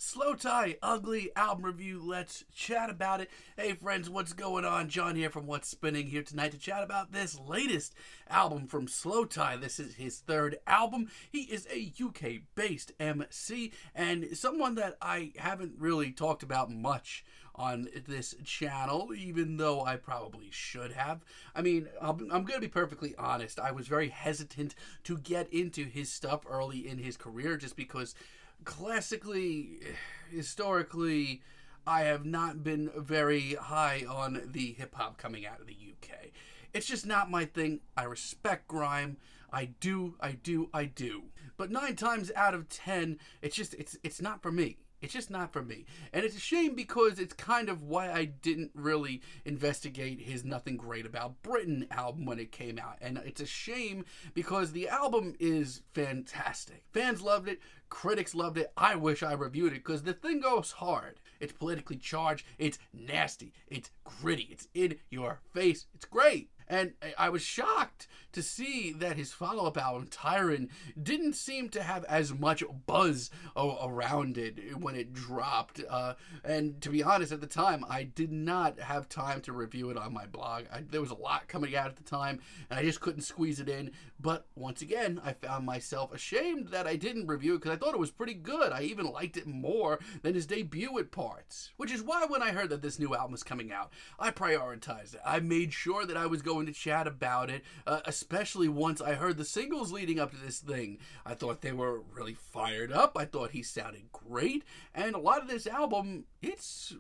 Slowthai, ugly album review. Let's chat about it. Hey friends, what's going on? John here from What's Spinning here tonight to chat about this latest album from Slowthai. This is his third album. He is a UK-based MC and someone that I haven't really talked about much on this channel, even though I probably should have. I mean, I'm going to be perfectly honest. I was very hesitant to get into his stuff early in his career just because classically, historically, I have not been very high on the hip-hop coming out of the UK. It's just not my thing. I respect grime. I do. But 9 times out of 10, it's not for me. It's just not for me. And it's a shame because it's kind of why I didn't really investigate his Nothing Great About Britain album when it came out. And it's a shame because the album is fantastic. Fans loved it. Critics loved it. I wish I reviewed it because the thing goes hard. It's politically charged. It's nasty. It's gritty. It's in your face. It's great. And I was shocked to see that his follow-up album, Tyron, didn't seem to have as much buzz around it when it dropped. And to be honest, at the time, I did not have time to review it on my blog. There was a lot coming out at the time, and I just couldn't squeeze it in. But once again, I found myself ashamed that I didn't review it because I thought it was pretty good. I even liked it more than his debut at parts. Which is why when I heard that this new album was coming out, I prioritized it. I made sure that I was going to chat about it, especially once I heard the singles leading up to this thing. I thought they were really fired up. I thought he sounded great, and a lot of this album, it's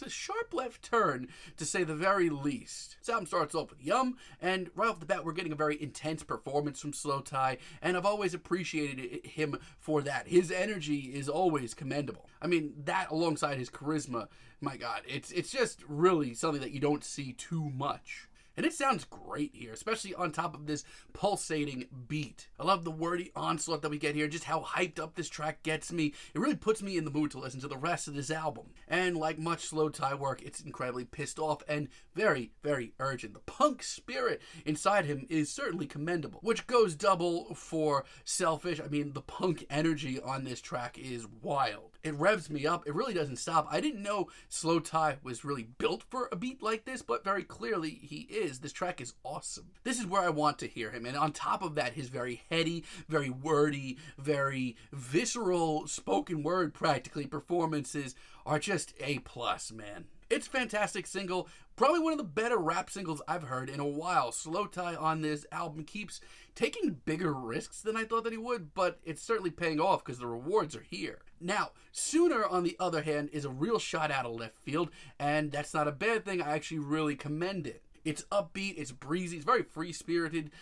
a sharp left turn, to say the very least. This album starts off with Yum, and right off the bat, we're getting a very intense performance from Slowthai, and I've always appreciated him for that. His energy is always commendable. I mean, that alongside his charisma, my God, it's just really something that you don't see too much. And it sounds great here, especially on top of this pulsating beat. I love the wordy onslaught that we get here, just how hyped up this track gets me. It really puts me in the mood to listen to the rest of this album. And like much Slowthai work, it's incredibly pissed off and very, very urgent. The punk spirit inside him is certainly commendable, which goes double for Selfish. I mean, the punk energy on this track is wild. It revs me up. It really doesn't stop. I didn't know Slowthai was really built for a beat like this, but very clearly he is. This track is awesome. This is where I want to hear him. And on top of that, his very heady, very wordy, very visceral spoken word practically performances are just A+, man. It's a fantastic single, probably one of the better rap singles I've heard in a while. Slowthai on this album keeps taking bigger risks than I thought that he would, but it's certainly paying off because the rewards are here. Now, Sooner, on the other hand, is a real shot out of left field, and that's not a bad thing. I actually really commend it. It's upbeat, it's breezy, it's very free-spirited,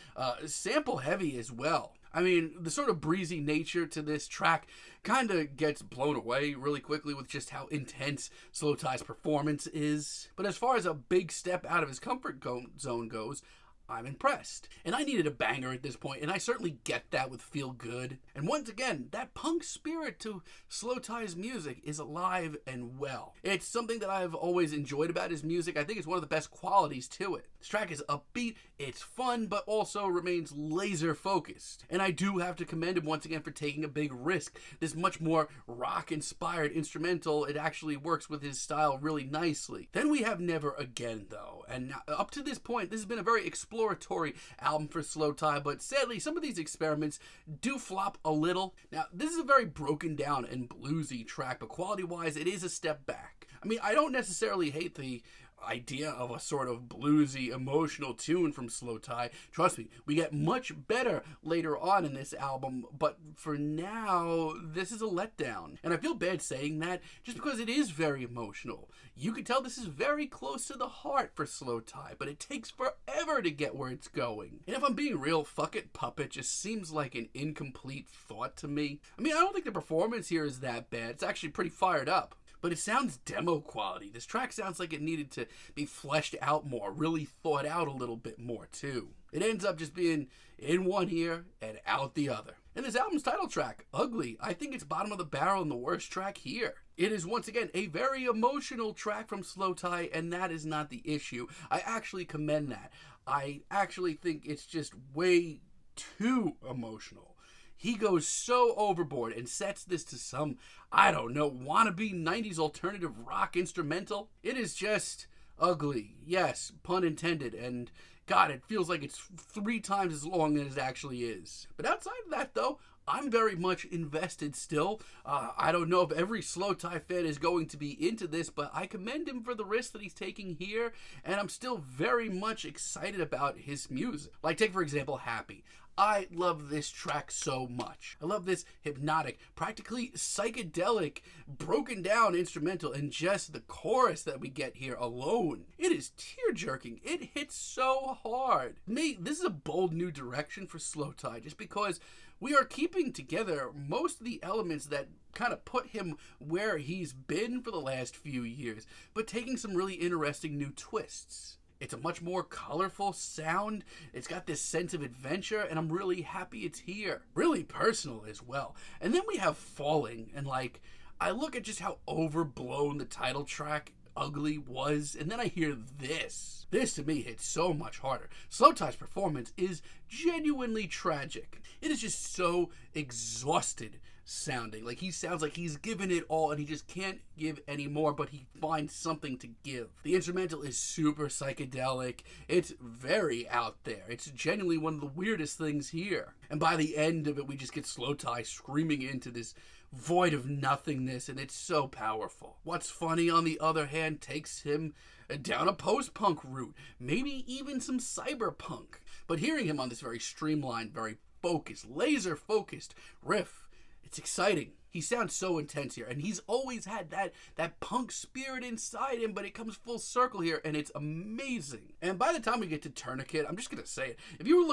sample heavy as well. I mean, the sort of breezy nature to this track kind of gets blown away really quickly with just how intense Slowthai's performance is. But as far as a big step out of his comfort zone goes, I'm impressed. And I needed a banger at this point, and I certainly get that with Feel Good. And once again, that punk spirit to Slowthai's music is alive and well. It's something that I've always enjoyed about his music. I think it's one of the best qualities to it. This track is upbeat, it's fun, but also remains laser focused. And I do have to commend him once again for taking a big risk. This much more rock-inspired instrumental, it actually works with his style really nicely. Then we have Never Again, though. And now, up to this point, this has been a very exploratory album for Slowthai, but sadly, some of these experiments do flop a little. Now, this is a very broken down and bluesy track, but quality-wise, it is a step back. I mean, I don't necessarily hate the idea of a sort of bluesy, emotional tune from Slowthai. Trust me, we get much better later on in this album, but for now, this is a letdown. And I feel bad saying that just because it is very emotional. You can tell this is very close to the heart for Slowthai, but it takes forever to get where it's going. And if I'm being real, Fuck It Puppet just seems like an incomplete thought to me. I mean, I don't think the performance here is that bad. It's actually pretty fired up. But it sounds demo quality. This track sounds like it needed to be fleshed out more, really thought out a little bit more too. It ends up just being in one ear and out the other. And this album's title track, Ugly, I think it's bottom of the barrel and the worst track here. It is once again a very emotional track from Slowthai, and that is not the issue. I actually commend that. I actually think it's just way too emotional. he goes so overboard and sets this to some, I don't know, wannabe 90s alternative rock instrumental. It is just ugly. Yes, pun intended. And God, it feels like it's 3 times as long as it actually is. But outside of that, though, I'm very much invested still. I don't know if every Slowthai fan is going to be into this, but I commend him for the risk that he's taking here, and I'm still very much excited about his music. Like, take for example, Happy. I love this track so much. I love this hypnotic, practically psychedelic, broken down instrumental, and just the chorus that we get here alone. It is tear-jerking. It hits so hard. This is a bold new direction for Slowthai, just because we are keeping together most of the elements that kind of put him where he's been for the last few years, but taking some really interesting new twists. It's a much more colorful sound. It's got this sense of adventure, and I'm really happy it's here. Really personal as well. And then we have Falling, and like, I look at just how overblown the title track Ugly was, and then I hear this. This to me hits so much harder. Slowthai's performance is genuinely tragic. It is just so exhausted sounding. Like, he sounds like he's given it all and he just can't give any more, but he finds something to give. The instrumental is super psychedelic. It's very out there. It's genuinely one of the weirdest things here. And by the end of it, we just get Slowthai screaming into this void of nothingness, and it's so powerful. What's Funny, on the other hand, takes him down a post-punk route, maybe even some cyberpunk. But hearing him on this very streamlined, very focused, laser-focused riff, it's exciting. He sounds so intense here, and he's always had that punk spirit inside him, but it comes full circle here, and it's amazing. And by the time we get to Tourniquet, I'm just gonna say it. If you were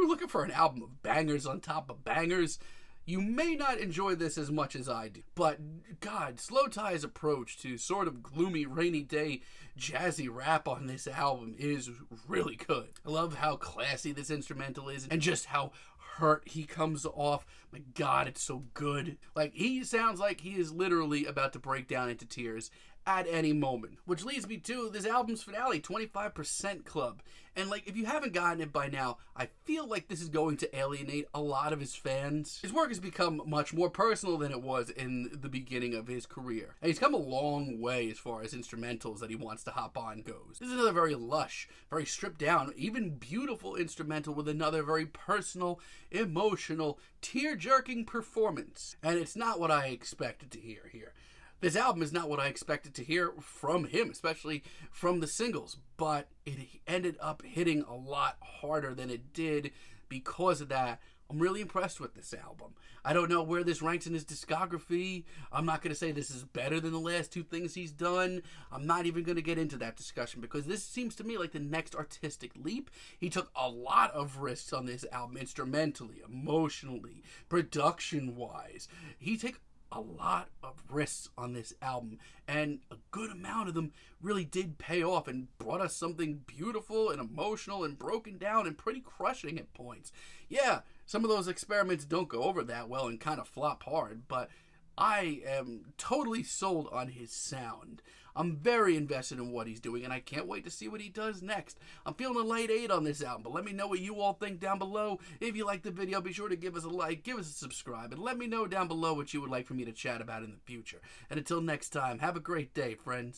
looking for an album of bangers on top of bangers, you may not enjoy this as much as I do. But God, Slowthai's approach to sort of gloomy, rainy day, jazzy rap on this album is really good. I love how classy this instrumental is, and just how hurt he comes off. My God, it's so good. Like, he sounds like he is literally about to break down into tears at any moment. Which leads me to this album's finale, 25% Club. And like, if you haven't gotten it by now, I feel like this is going to alienate a lot of his fans. His work has become much more personal than it was in the beginning of his career. And he's come a long way as far as instrumentals that he wants to hop on goes. This is another very lush, very stripped down, even beautiful instrumental with another very personal, emotional, tear-jerking performance. And it's not what I expected to hear here. This album is not what I expected to hear from him, especially from the singles, but it ended up hitting a lot harder than it did because of that. I'm really impressed with this album. I don't know where this ranks in his discography. I'm not going to say this is better than the last 2 things he's done. I'm not even going to get into that discussion because this seems to me like the next artistic leap. He took a lot of risks on this album, instrumentally, emotionally, production-wise. He took a lot of risks on this album, and a good amount of them really did pay off and brought us something beautiful and emotional and broken down and pretty crushing at points. Yeah, some of those experiments don't go over that well and kind of flop hard, but I am totally sold on his sound. I'm very invested in what he's doing, and I can't wait to see what he does next. I'm feeling a light 8 on this album, but let me know what you all think down below. If you liked the video, be sure to give us a like, give us a subscribe, and let me know down below what you would like for me to chat about in the future. And until next time, have a great day, friends.